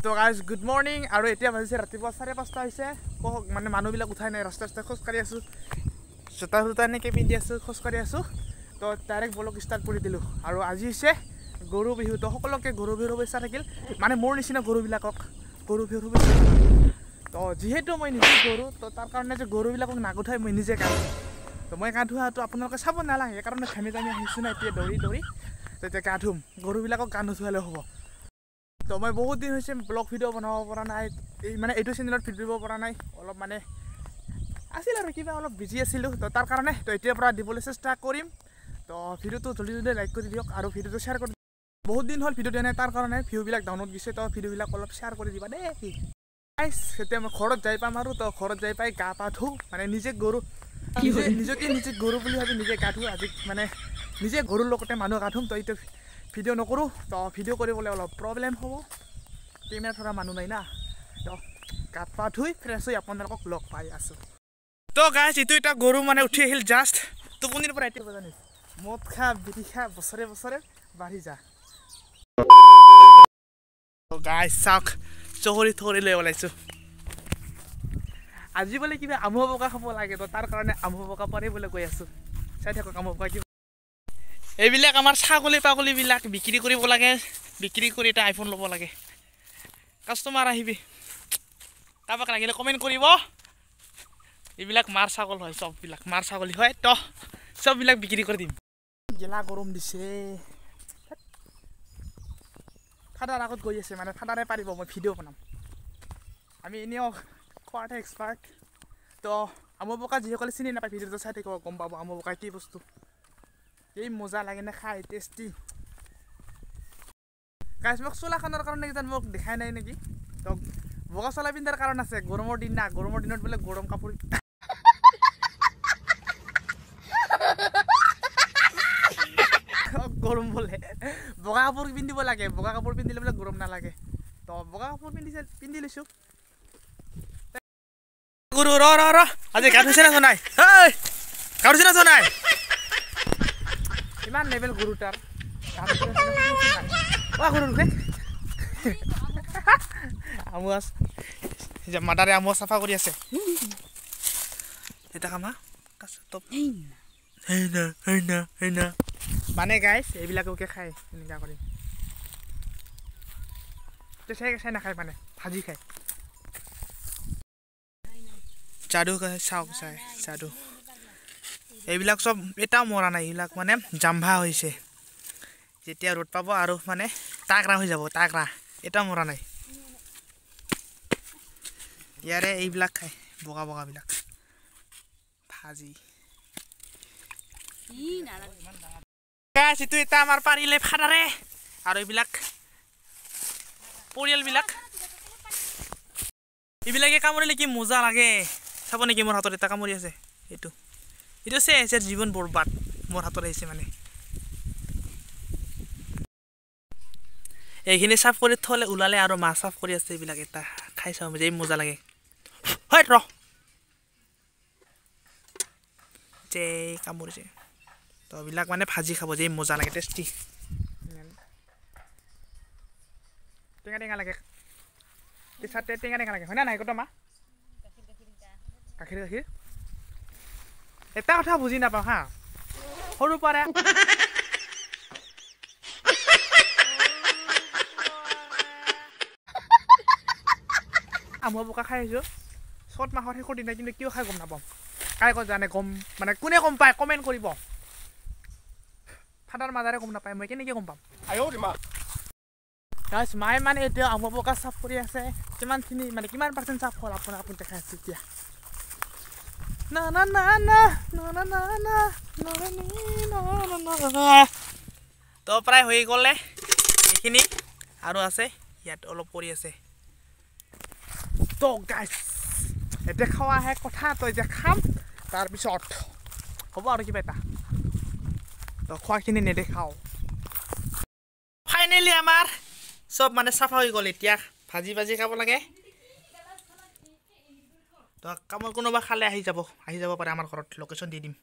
তো guys good morning আৰু এতিয়া ভাবিছে ৰাতিপুৱা 5:30 হৈছে মানে মানুহবিলাক উঠাই নাই ৰাস্তাই খোজকাঢ়ি আছোঁ জোতা এনেকৈ পিন্ধি আছোঁ খোজকাঢ়ি আছোঁ তো ডাইৰেক্ট ব্লগ ষ্টাৰ্ট কৰি দিলোঁ আৰু আজি হৈছে গৰু বিহু তো সকলোকে গৰু বিহুৰ শুভেচ্ছা থাকিল মানে মোৰ নিচিনা গৰুবিলাকক গৰু বিহুৰ শুভেচ্ছা তো যিহেতু মই নিজে গৰু তো তাৰ কাৰণে যে গৰুবিলাকক নাগোঠাই মই নিজে গা ধুওঁ তো মই গা ধোৱাটো আপোনালোকে চাব নালাগে সেইকাৰণে ঘামি জামি আহিছোঁ না এতিয়া দৌৰি তো এতিয়া গা ধুম গৰুবিলাকক গা নোধোৱালে হ'ব তো মই বহুত দিন হৈছে ব্লগ ভিডিঅ' বনাব পৰা নাই মানে এইটো চেনেলত ভিডিঅ' দিব পৰা নাই অলপ মানে আছিল আৰু কিবা অলপ বিজি আছিলোঁ তো তাৰ কাৰণে তো এতিয়াৰ পৰা দিবলৈ চেষ্টা কৰিম তো ভিডিঅ'টো জলদি লাইক কৰি দিয়ক আৰু ভিডিঅ'টো শ্বেয়াৰ কৰি বহুত দিন হ'ল ভিডিঅ' দিয়া নাই তাৰ কাৰণে ভিউবিলাক ডাউনত গৈছে তো ভিডিঅ'বিলাক অলপ শ্বেয়াৰ কৰি দিবা দেই গাইছ এতিয়া মই ঘৰত যাই পাম আৰু তো ঘৰত যাই পাই গা পা ধুওঁ মানে নিজে গৰু নিজকে নিজে গৰু বুলি ভাবি নিজে গা ধুওঁ আজি মানে নিজে গৰুৰ লগতে মানুহ গা ধুম তো এইটো ভিডিঅ' নকৰোঁ তো ভিডিঅ' কৰিবলৈ অলপ প্ৰব্লেম হ'ব কেমেৰা ধৰা মানুহ নাই না তো গা পা ধুই ফ্ৰেছ হৈ আপোনালোকক লগ পাই আছোঁ তো গাইছ এইটো এটা গৰু মানে উঠি আহিল জাষ্ট টোপনিৰ পৰা এতিয়া বজা নিছে মদ খা বিড়ি খা বছৰে বছৰে বাঢ়ি যা গাইছ চাওক চহৰি লৈ ওলাইছোঁ আজি বোলে কিবা আমুহ বগা খাব লাগে তো তাৰ কাৰণে আমুহ বগা পাৰিবলৈ গৈ আছোঁ চাই থাকক আমুহ বগা কিবা এইবিলাক আমাৰ ছাগলী পাগলীবিলাক বিক্ৰী কৰিব লাগে বিক্ৰী কৰি এটা আইফোন ল'ব লাগে কাষ্টমাৰ আহিবি কাৰোবাক লাগিলে কমেণ্ট কৰিব এইবিলাক মাৰ ছাগল হয় চববিলাক মাৰ ছাগলী হয় তো চববিলাক বিক্ৰী কৰি দিম গেলা গৰম দিছে ফাদাৰ আগত গৈ আছে মানে ফাদাৰে পাৰিব মই ভিডিঅ' বনাম আমি এনেও খোৱাতে এক্সপাৰ্ট তো আমুহ বগা যিসকলে চিনি নাপায় ভিডিঅ'টো চাই থাকিব গম পাব আমুহ বগা কি বস্তু এই মজা লাগে না খাই টেষ্টি গাইছ মোক চোলাখনৰ কাৰণে কিজান মোক দেখাই নাই নেকি তো বগা চোলা পিন্ধাৰ কাৰণ আছে গৰমৰ দিন না গৰমৰ দিনত বোলে গৰম কাপোৰ গৰম বোলে বগা কাপোৰ পিন্ধিব লাগে বগা কাপোৰ পিন্ধিলে বোলে গৰম নালাগে তো বগা কাপোৰ পিন্ধি লৈছোঁ গৰু ৰ আজি গা ধুইছে না নাই গা ধুইছে না নাই ইমান লেভেল গৰু তাৰ আমুৱাজ মাদাৰে আমুৱা চাফা কৰি আছে এটা কামা মানে গাইছ এইবিলাককে খায় এনেকুৱা কৰি চাই নাখায় মানে ভাজি খায় যাদু চাওক যাদু এইবিলাক চব এটাও মৰা নাই এইবিলাক মানে জাম্ভা হৈছে যেতিয়া ৰ'দ পাব আৰু মানে তাকৰা হৈ যাব তাকৰা এটাও মৰা নাই ইয়াৰে এইবিলাক খায় বগা বগাবিলাক ভাজি গাইছ এইটো এটা আমাৰ পাৰিলে ফাদাৰে আৰু এইবিলাক এইবিলাকে কামুৰিলে কি মজা লাগে চাব নেকি মোৰ হাতত এটা কামুৰি আছে এইটো চেৰ জীৱন বৰবাদ মোৰ হাতত আহিছে মানে এইখিনি চাফ কৰি থ'লে ওলালে আৰু মাছ চাফ কৰি আছে এইবিলাক এটা খাই চাওঁ যে মজা লাগে হয় যে কামুৰিছে তো এইবিলাক মানে ভাজি খাব যে মজা লাগে টেষ্টি টেঙা লাগে টেঙা লাগে হয় না নাই কত মা গাখীৰ এটা কথা বুজি নাপাওঁ হা সৰু পৰা আমুৱা বোকা খাই আহিছোঁ চ'ত মাহৰ শেষৰ দিনা কিন্তু কিয় খাই গম নাপাওঁ কাই ক'ত জানে গম মানে কোনে গম পায় কমেণ্ট কৰিব ফাদাৰ মাদাৰে গম নাপায় মই কেনেকৈ গম পাম গাইছ মায়ে মানে এতিয়া আমুৱা বোকা চাফ কৰি আছে কিমানখিনি মানে কিমান পাৰ্চেণ্ট চাফ হ'ল আপুনি দেখাই আছে এতিয়া তো প্ৰায় হৈ গ'লে এইখিনি আৰু আছে ইয়াত অলপ পৰি আছে তো গাইছ এতিয়া খোৱা আহে কথা তো এতিয়া খাম তাৰপিছত হ'ব আৰু কিবা এটা তো খোৱাখিনি নেদেখাওঁ ফাইনেলি আমাৰ চব মানে চাফা হৈ গ'ল এতিয়া ভাজি খাব লাগে তো কামৰ কোনোবা খালে আহি যাব পাৰে আমাৰ ঘৰত লোকেশ্যন দি দিম